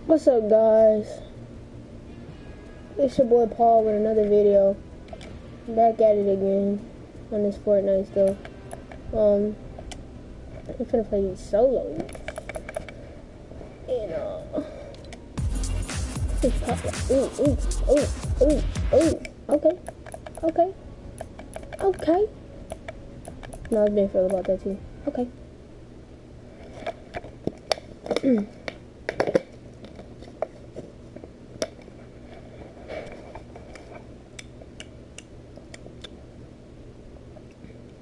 What's up, guys? It's your boy Paul with another video. Back at it again on this Fortnite stuff. I'm finna play solo. And just pop like, okay. No, I was being feel about that too. Okay.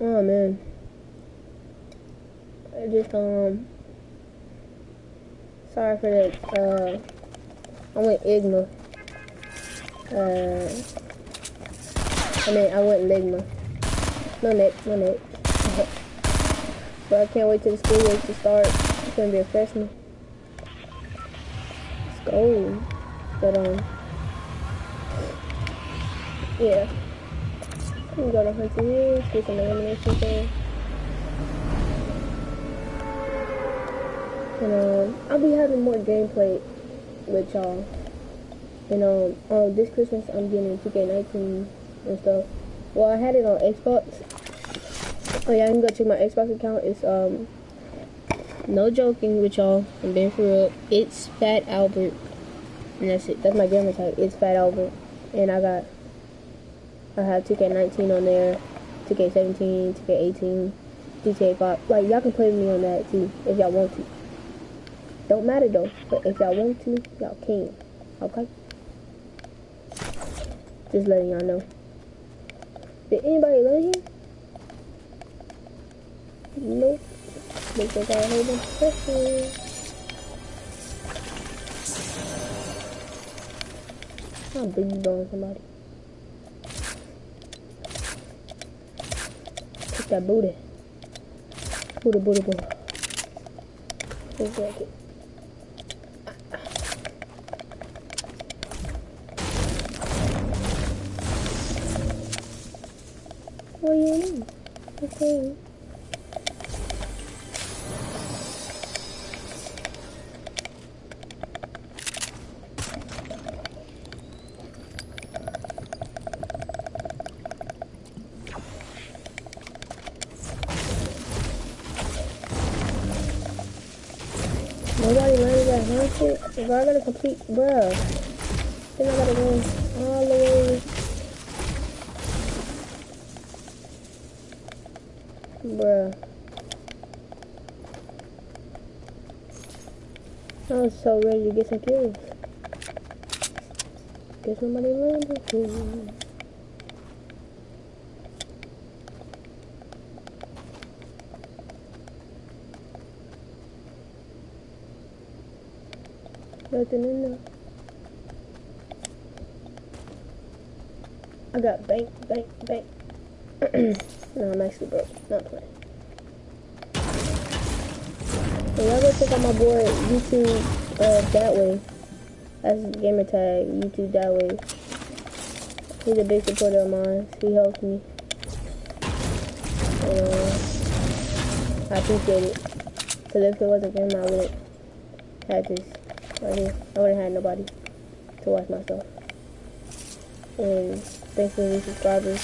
Oh man. I just sorry for that. I went Igma. I went Ligma. No net. But I can't wait till the school year to start. I'm gonna be a freshman. Let's go. But yeah. We can go to Hunter Hills, get some elimination thing. And I'll be having more gameplay with y'all. And this Christmas I'm getting 2K19 and stuff. Well, I had it on Xbox. Oh yeah, I can go check my Xbox account. It's no joking with y'all. I'm being for real. It's Fat Albert, and that's it. That's my gamer tag. It's Fat Albert, and I have 2K19 on there, 2K17, 2K18, GTA 5. Like, y'all can play with me on that too, if y'all want to. Don't matter though, but if y'all want to, y'all can. Okay? Just letting y'all know. Did anybody learn here? Nope. Looks like I got a whole bunch of questions. How big you going, somebody? That booty. Booty. Just like it. What do you mean? Okay. Nobody landed that handshake. If I gotta complete, bruh, then I gotta go all the way. Bruh. I was so ready to get some kills. Guess nobody landed here. Nothing in there. I got bank. No, I'm actually broke. Not playing. So y'all go check out my boy YouTube that way. That's his gamer tag, YouTube that way. He's a big supporter of mine. He helps me. I appreciate it. Cause if it wasn't for him, I wouldn't have this. Right here. I wouldn't have nobody to watch my stuff. And thanks for the new subscribers.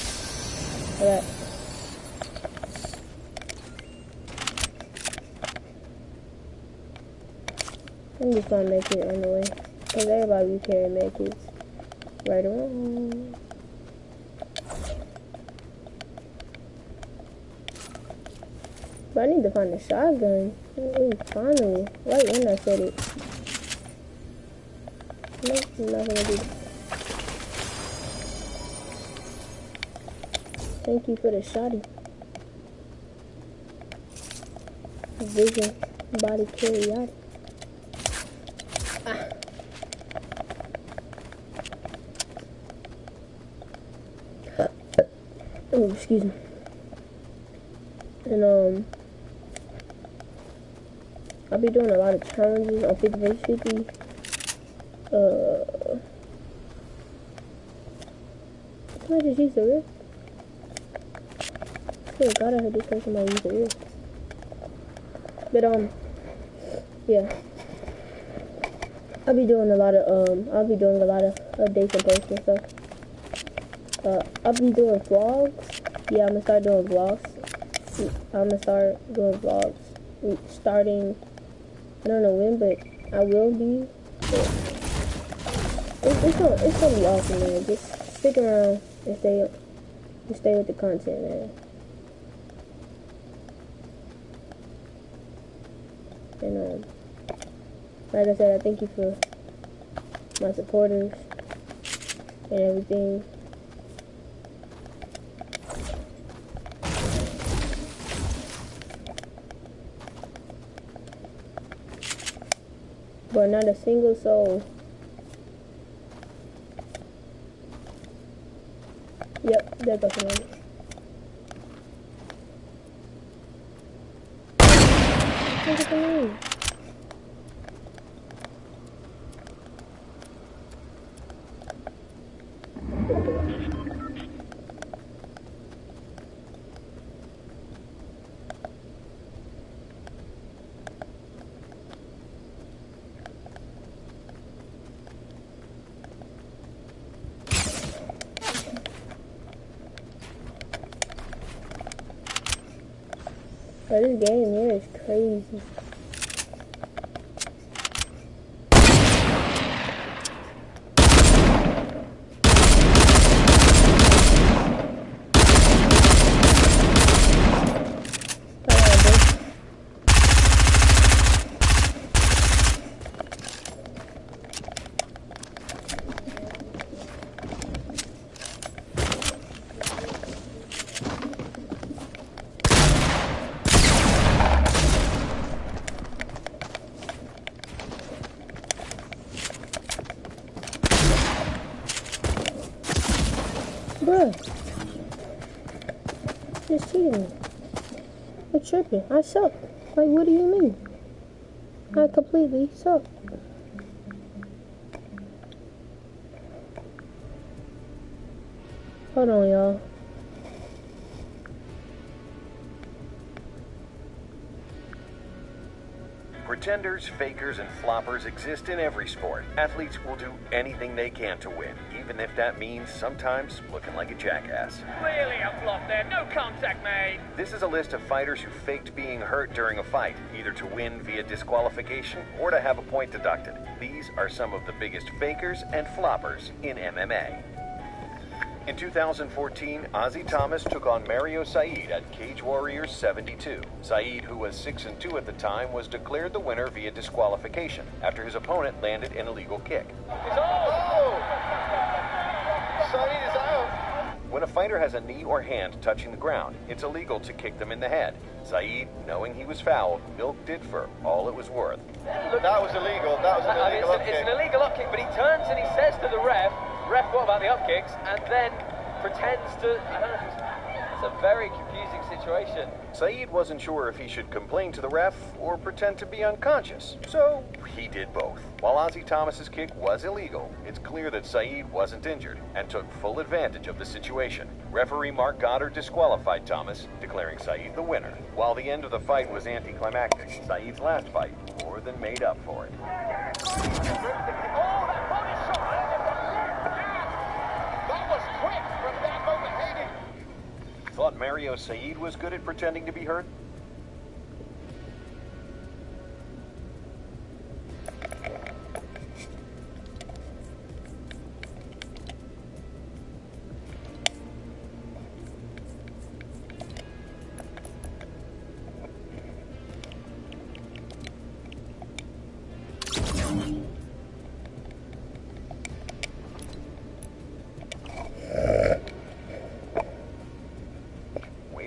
Alright. I'm just gonna make it on the way. Cause everybody be carrying medkits. Right around. But I need to find a shotgun. Ooh, finally. Right when I said it. Nope, I'm not gonna do that. Thank you for the shotty. Vision, body carry out. Ah. Oh, excuse me. And I'll be doing a lot of challenges on 50 vs 50. Can I just use the rift? Oh god, I heard this person might use the rift. But yeah. I'll be doing a lot of updates and posts and stuff. I'll be doing vlogs. Yeah, I'm gonna start doing vlogs. Starting, I don't know when, but I will be. It's gonna be awesome, man. Just stick around and stay with the content, man. And like I said, I thank you for my supporters and everything. But not a single soul. Yep, there goes one. Look at the name. But this game here is crazy. Bruh, just cheating. I'm tripping. I suck. Like, what do you mean? I completely suck. Hold on, y'all. Pretenders, fakers, and floppers exist in every sport. Athletes will do anything they can to win, even if that means sometimes looking like a jackass. Clearly a flop there, no contact made. This is a list of fighters who faked being hurt during a fight, either to win via disqualification or to have a point deducted. These are some of the biggest fakers and floppers in MMA. In 2014, Ozzy Thomas took on Mario Said at Cage Warriors 72. Said, who was 6-2 at the time, was declared the winner via disqualification after his opponent landed an illegal kick. It's all. Said is out. When a fighter has a knee or hand touching the ground, it's illegal to kick them in the head. Said, knowing he was fouled, milked it for all it was worth. Look, that was illegal. That was an illegal upkick. It's an illegal upkick, but he turns and he says to the ref, what about the upkicks? And then pretends to... It's a very confusing situation. Said wasn't sure if he should complain to the ref or pretend to be unconscious, so he did both. While Ozzy Thomas's kick was illegal, it's clear that Said wasn't injured and took full advantage of the situation. Referee Mark Goddard disqualified Thomas, declaring Said the winner. While the end of the fight was anticlimactic, Said's last fight more than made up for it. Thought Mario Said was good at pretending to be hurt?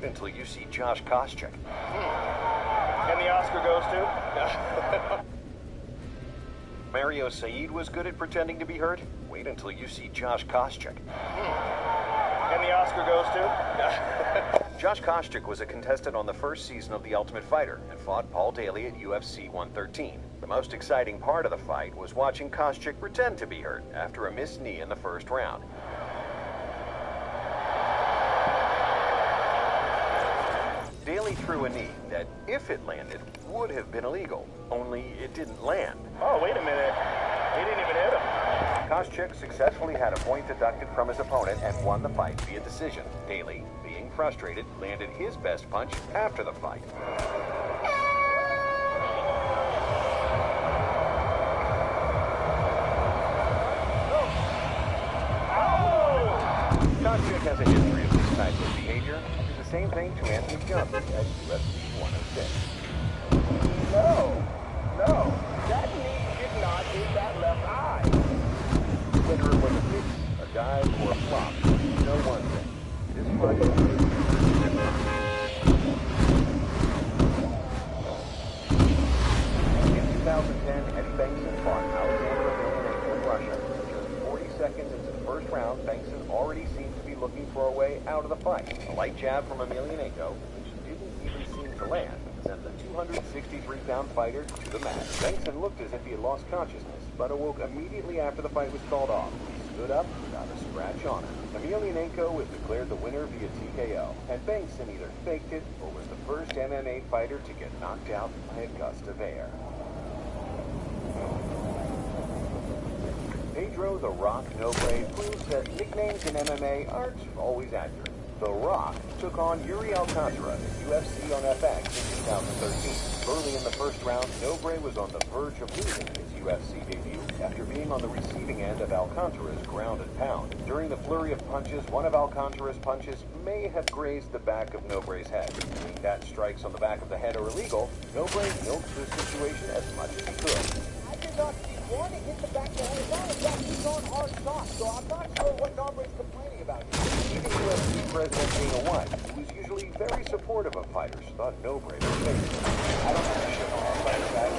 Until you see Josh Koscheck. And the Oscar goes to? Mario Said was good at pretending to be hurt? Wait until you see Josh Koscheck. And the Oscar goes to? Josh Koscheck was a contestant on the first season of The Ultimate Fighter and fought Paul Daly at UFC 113. The most exciting part of the fight was watching Koscheck pretend to be hurt after a missed knee in the first round. Daly threw a knee that, if it landed, would have been illegal, only it didn't land. Oh, wait a minute. He didn't even hit him. Koscheck successfully had a point deducted from his opponent and won the fight via decision. Daly, being frustrated, landed his best punch after the fight. Koscheck has a history of this type of behavior. It's the same thing to Anthony Johnson at UFC 106. No. That knee did not hit that left eye. Whether it was a fix, a dive, or a flop, you know one thing. This fight is in 2010, Eddie Bengtson fought Alexander Emelianenko in Russia. Just 40 seconds into the first round, Bengtson already seemed to be looking for a way out of the fight. A light jab from Emelianenko, which didn't even seem to land, sent the 263-pound fighter to the mat. Bengtson looked as if he had lost consciousness, but awoke immediately after the fight was called off. He stood up without a scratch on him. Emelianenko was declared the winner via TKO, and Bengtson either faked it or was the first MMA fighter to get knocked out by a gust of air. Pedro "The Rock" Nobre proves that nicknames in MMA aren't always accurate. The Rock took on Yuri Alcantara at UFC on FX in 2013. Early in the first round, Nobre was on the verge of losing his UFC debut after being on the receiving end of Alcantara's ground and pound. During the flurry of punches, one of Alcantara's punches may have grazed the back of Nobre's head. Being that strikes on the back of the head are illegal, Nobre milked the situation as much as he could. I did not see one hit the back of the head. He's on hard shots, so I'm not sure what Nobre's complaining about here. Even UFC President Dana White, who is usually very supportive of fighters, thought Nobre was fake. I don't think I should all fight guys.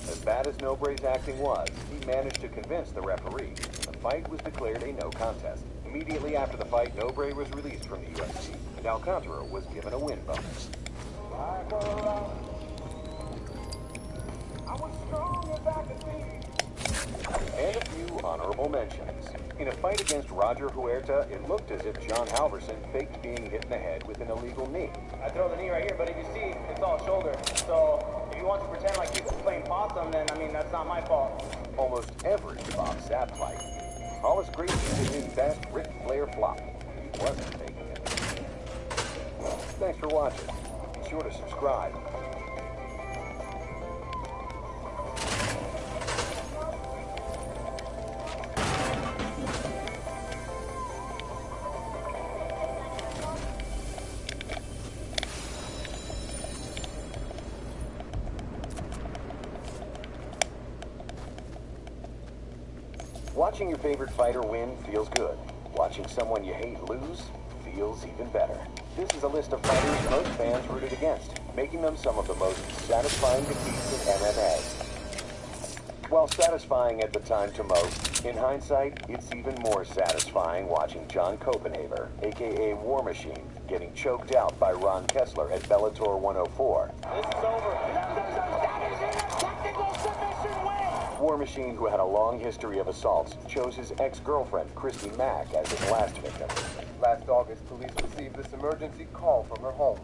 As bad as Nobre's acting was, he managed to convince the referee. The fight was declared a no contest. Immediately after the fight, Nobre was released from the UFC, and Alcantara was given a win bonus. I was strong and back at me. And a few honorable mentions. In a fight against Roger Huerta, it looked as if John Halverson faked being hit in the head with an illegal knee. I throw the knee right here, but if you see, it's all shoulder. So if you want to pretend like he's playing possum, then, I mean, that's not my fault. Almost every Bob Sapp fight, Hollis Gracie did his best Ric Flair flop. He wasn't faking it. Thanks for watching. Be sure to subscribe. Watching your favorite fighter win feels good. Watching someone you hate lose feels even better. This is a list of fighters most fans rooted against, making them some of the most satisfying defeats in MMA. While satisfying at the time to most, in hindsight, it's even more satisfying watching John Copenhaver, aka War Machine, getting choked out by Ron Kessler at Bellator 104. This is over. War Machine, who had a long history of assaults, chose his ex-girlfriend, Christy Mack, as his last victim. Last August, police received this emergency call from her home.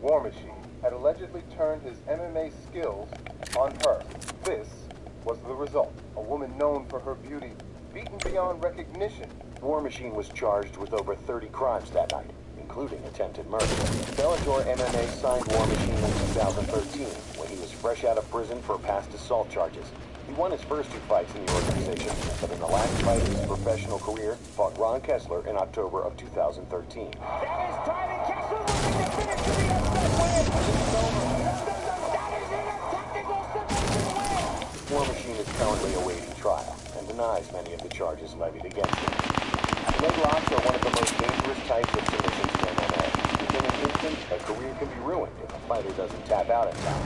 War Machine had allegedly turned his MMA skills on her. This was the result. A woman known for her beauty, beaten beyond recognition. War Machine was charged with over 30 crimes that night, including attempted murder. Bellator MMA signed War Machine in 2013 when he was fresh out of prison for past assault charges. He won his first 2 fights in the organization, but in the last fight of his professional career, fought Ron Kessler in October of 2013. That is time, and Kessler looking to finish the upset win. It's over. That is in a technical submission win. War Machine is currently awaiting trial and denies many of the charges levied against him. Leg locks are one of the most dangerous types of submissions in MMA. Within an instant, a career can be ruined if a fighter doesn't tap out in time.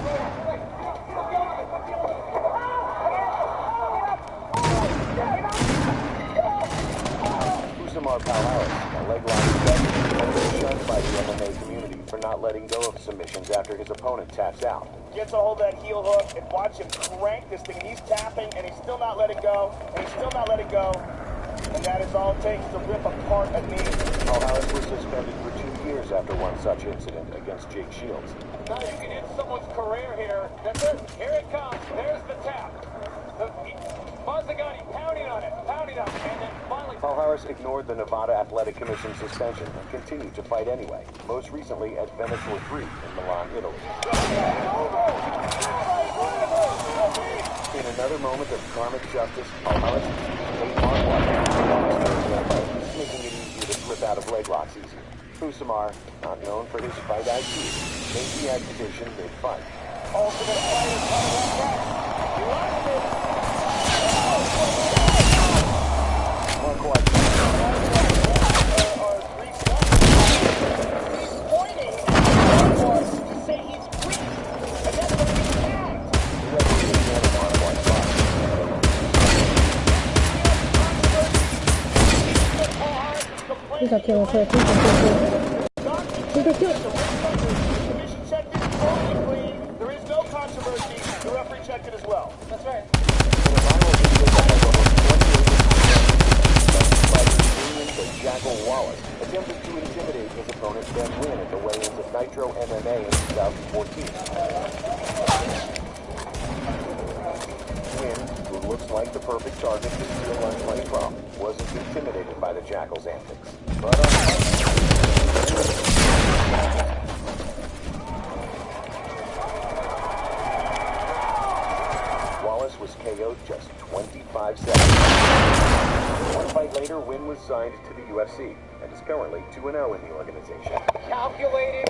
Usamar Palaris, a leg lock specialist, has been shunned by the MMA community for not letting go of submissions after his opponent taps out. Gets a hold of that heel hook and watch him crank this thing. And he's tapping and he's still not letting go. And he's still not letting go. And that is all it takes to rip apart a knee. Paul Harris was suspended for 2 years after one such incident against Jake Shields. Now you can end someone's career here. That's it. Here it comes. There's the tap. Mazzagatti pounding on it, and then finally... Paul Harris ignored the Nevada Athletic Commission suspension and continued to fight anyway, most recently at Venator 3 in Milan, Italy. In another moment of karmic justice, Paul Harris made Marquardt, making it easier to slip out of leg locks easier. Fusamar, not known for his fight IQ, made the accusation mid-fight. Ultimate fighter coming up next. He lost it. Marquardt. He's pointing at Marquardt to say he's weak. And that's what he's tagged. The referee ignored Marquardt's fight. He's not killing first. He's gonna kill it. The commission checked it totally clean. There is no controversy. The referee checked it as well. That's right. In a viral video that has almost 28 the Jackal Wallace attempted to intimidate his opponent Ben Wynn at the weigh-ins of Nitro MMA in 2014. Wynn, who looks like the perfect target to steal lunch money from, wasn't intimidated by the Jackal's antics. But Wallace was KO'd just 25 seconds. One fight later, Wynn was signed to the UFC and is currently 2-0 in the organization. Calculated,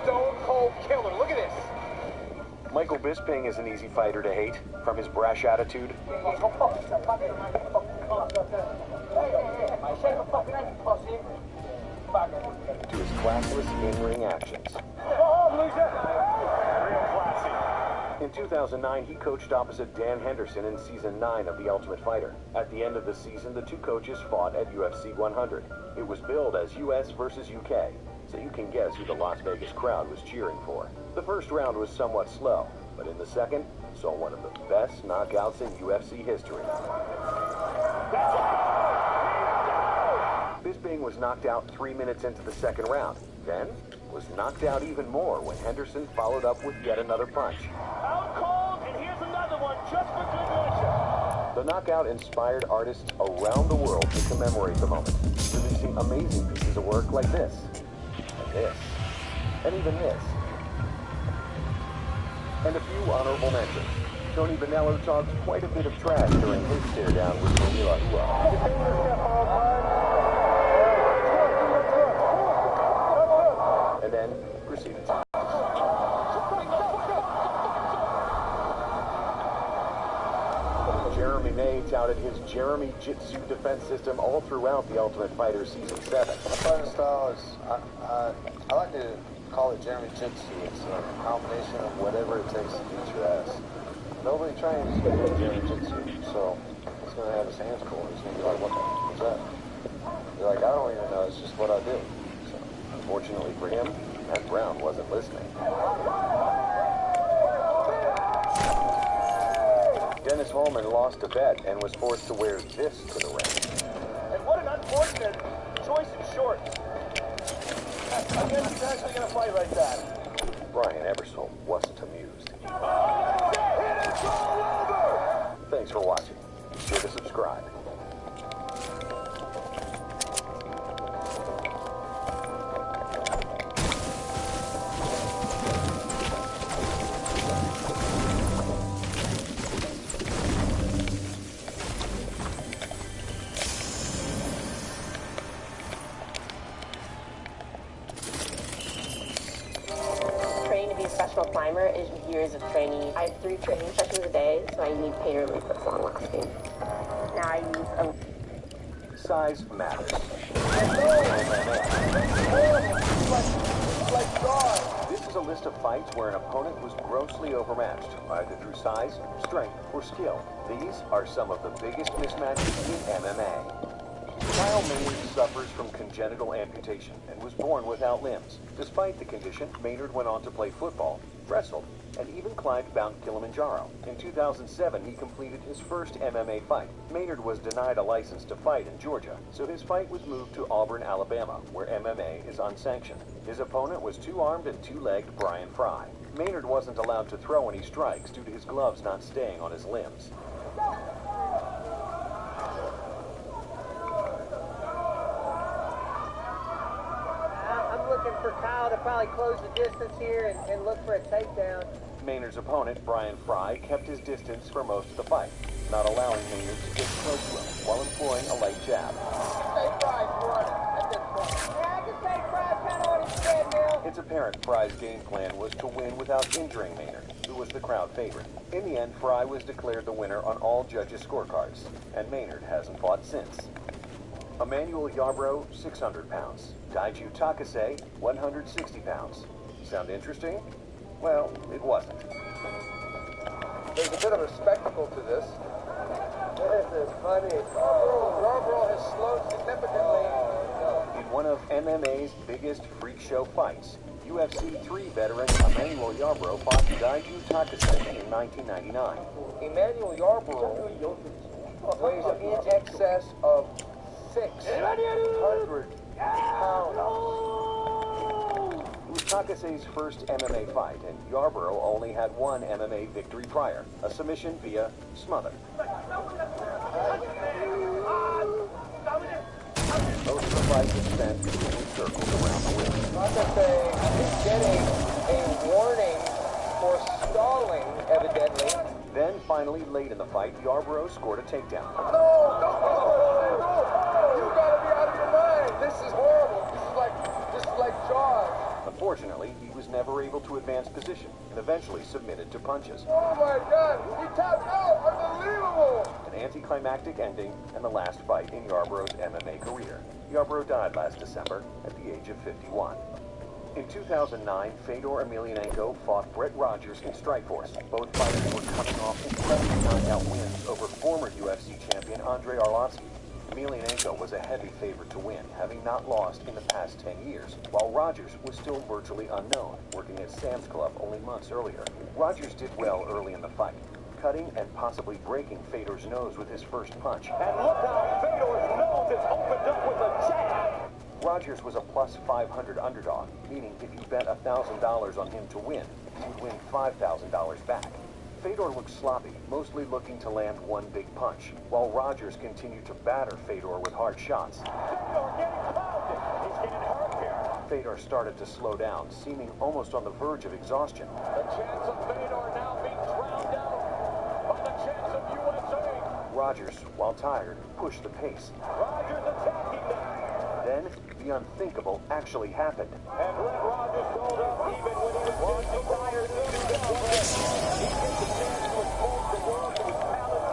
stone-cold killer. Look at this. Michael Bisping is an easy fighter to hate, from his brash attitude to his classless in-ring actions. In 2009, he coached opposite Dan Henderson in Season 9 of The Ultimate Fighter. At the end of the season, the two coaches fought at UFC 100. It was billed as US versus UK, so you can guess who the Las Vegas crowd was cheering for. The first round was somewhat slow, but in the second, saw one of the best knockouts in UFC history. Bisping was knocked out 3 minutes into the second round, then was knocked out even more when Henderson followed up with yet another punch. Out cold, and here's another one just for good measure. The knockout inspired artists around the world to commemorate the moment, releasing amazing pieces of work like this, and this, and even this. And a few honorable mentions. Tony Bonello talked quite a bit of trash during his stare-down with Manila and then proceeded to. Jeremy May touted his Jeremy Jitsu defense system all throughout The Ultimate Fighter Season 7. My fighting style is, I like to call it Jeremy Jitsu. It's a combination of whatever it takes to beat your ass. Nobody trains Jeremy Jitsu, so he's going to have his hands full. He's going to be like, what the heck was that? You're like, I don't even know, it's just what I do. So, unfortunately for him, Matt Brown wasn't listening. Dennis Holman lost a bet and was forced to wear this to the ring. And what an unfortunate choice in shorts. I guess he's actually going to fight like that. Brian Ebersol wasn't amused. Thanks for watching. Be sure to subscribe. Professional climber is years of training. I have 3 training sessions a day, so I need painter loop that's long lasting. Now I use Size matters. This is a list of fights where an opponent was grossly overmatched, either through size, strength, or skill. These are some of the biggest mismatches in MMA. Kyle Maynard suffers from congenital amputation and was born without limbs. Despite the condition, Maynard went on to play football, wrestled, and even climbed Mount Kilimanjaro. In 2007, he completed his first MMA fight. Maynard was denied a license to fight in Georgia, so his fight was moved to Auburn, Alabama, where MMA is unsanctioned. His opponent was two-armed and two-legged Brian Fry. Maynard wasn't allowed to throw any strikes due to his gloves not staying on his limbs. I'm looking for Kyle to probably close the distance here and look for a takedown. Maynard's opponent, Brian Fry, kept his distance for most of the fight, not allowing Maynard to get close to him while employing a light jab. It's apparent Fry's game plan was to win without injuring Maynard, who was the crowd favorite. In the end, Fry was declared the winner on all judges' scorecards, and Maynard hasn't fought since. Emmanuel Yarbrough, 600 pounds. Daiju Takase, 160 pounds. Sound interesting? Well, it wasn't. There's a bit of a spectacle to this. This is funny. Yarbrough has slowed significantly. In one of MMA's biggest freak show fights, UFC 3 veteran Emmanuel Yarbrough fought Daiju Takase in 1999. Emmanuel Yarbrough weighs in excess of 600 pounds. It was Takase's first MMA fight, and Yarbrough only had one MMA victory prior, a submission via smother. Most of the fight was spent in circles around the ring. Takase is getting a warning for stalling, evidently. Then, finally, late in the fight, Yarbrough scored a takedown. No! You gotta be out of your mind! This is horrible. This is like Jaws. Unfortunately, he was never able to advance position and eventually submitted to punches. Oh my God! He tapped out! Unbelievable! An anticlimactic ending and the last fight in Yarbrough's MMA career. Yarbrough died last December at the age of 51. In 2009, Fedor Emelianenko fought Brett Rogers in Strikeforce. Both fighters were coming off impressive knockout wins over former UFC champion Andrei Arlovsky. Emelianenko was a heavy favorite to win, having not lost in the past 10 years, while Rogers was still virtually unknown, working at Sam's Club only months earlier. Rogers did well early in the fight, cutting and possibly breaking Fedor's nose with his first punch. And look how Fedor's nose is opened up with a jab. Rogers was a plus 500 underdog, meaning if you bet $1,000 on him to win, you would win $5,000 back. Fedor looked sloppy, mostly looking to land one big punch, while Rogers continued to batter Fedor with hard shots. Fedor getting pounded. He's getting hurt here. Fedor started to slow down, seeming almost on the verge of exhaustion. The chance of Fedor now being drowned out by the chance of USA. Rogers, while tired, pushed the pace. Rogers attacking now. Then, the unthinkable actually happened. And Brett Rogers showed up even when he was too tired to do this one. He gets the chance to expose the world to his talent.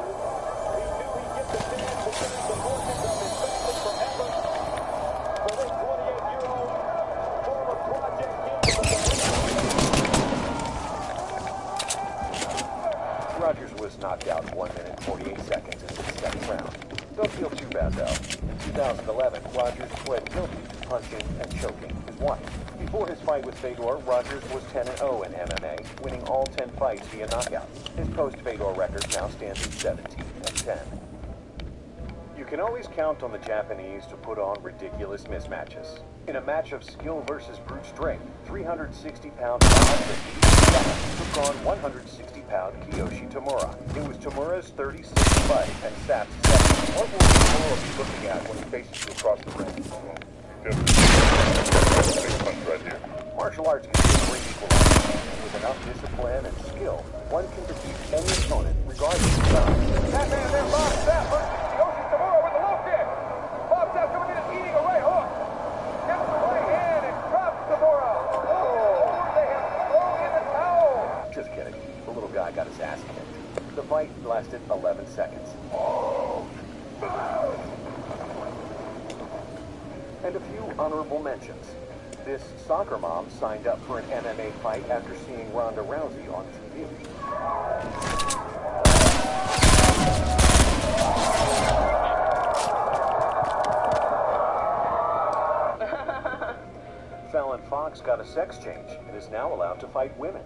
He knew he'd get the chance to change the fortunes of his family forever. For this 28-year-old former Project Kid. Rogers was knocked out 1 minute 48 seconds into the second round. Don't feel too bad, though. In 2011, Rogers pled guilty to punching and choking his wife. Before his fight with Fedor, Rogers was 10-0 in MMA, winning all 10 fights via knockout. His post-Fedor record now stands at 17-10. You can always count on the Japanese to put on ridiculous mismatches. In a match of skill versus brute strength, 360-pound took on 160-pound Kiyoshi Tamura. It was Tamura's 36th fight and Sap's 7th. What will Tamura be looking at when he faces you across the ring? Right here. Martial arts can be a great equalizer. With enough discipline and skill, one can defeat any opponent, regardless of size. That man there, Bob Sapp versus Kiyoshi Tamura with a low kick. Bob Sapp coming in and eating a right hook. Gets the right hand and drops Tamura. Oh, they have thrown in the towel. Just kidding. The little guy got his ass kicked. The fight lasted 11 seconds. And a few honorable mentions. This soccer mom signed up for an MMA fight after seeing Ronda Rousey on TV. Fallon Fox got a sex change and is now allowed to fight women.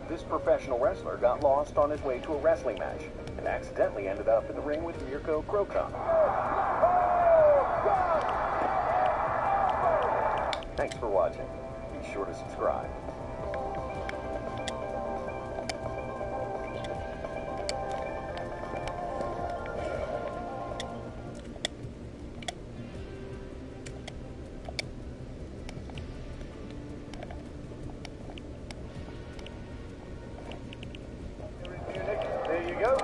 This professional wrestler got lost on his way to a wrestling match and accidentally ended up in the ring with Mirko Cro Cop. Thanks for watching. Be sure to subscribe. There you go.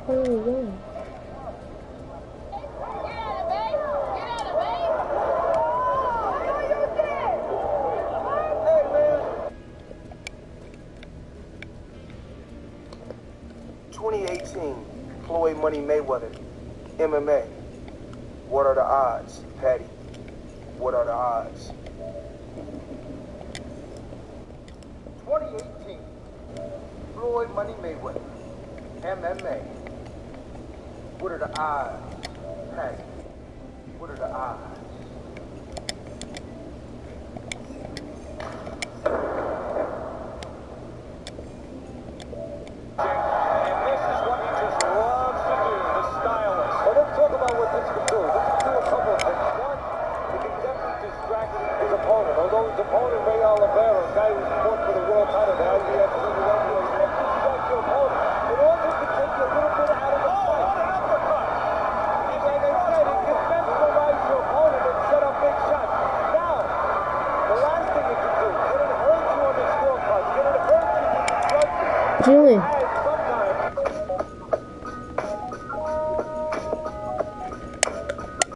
Where are we going? Floyd Money Mayweather, MMA. What are the odds, Patty? What are the odds? 2018, Floyd Money Mayweather, MMA. What are the odds, Patty? What are the odds? Julian.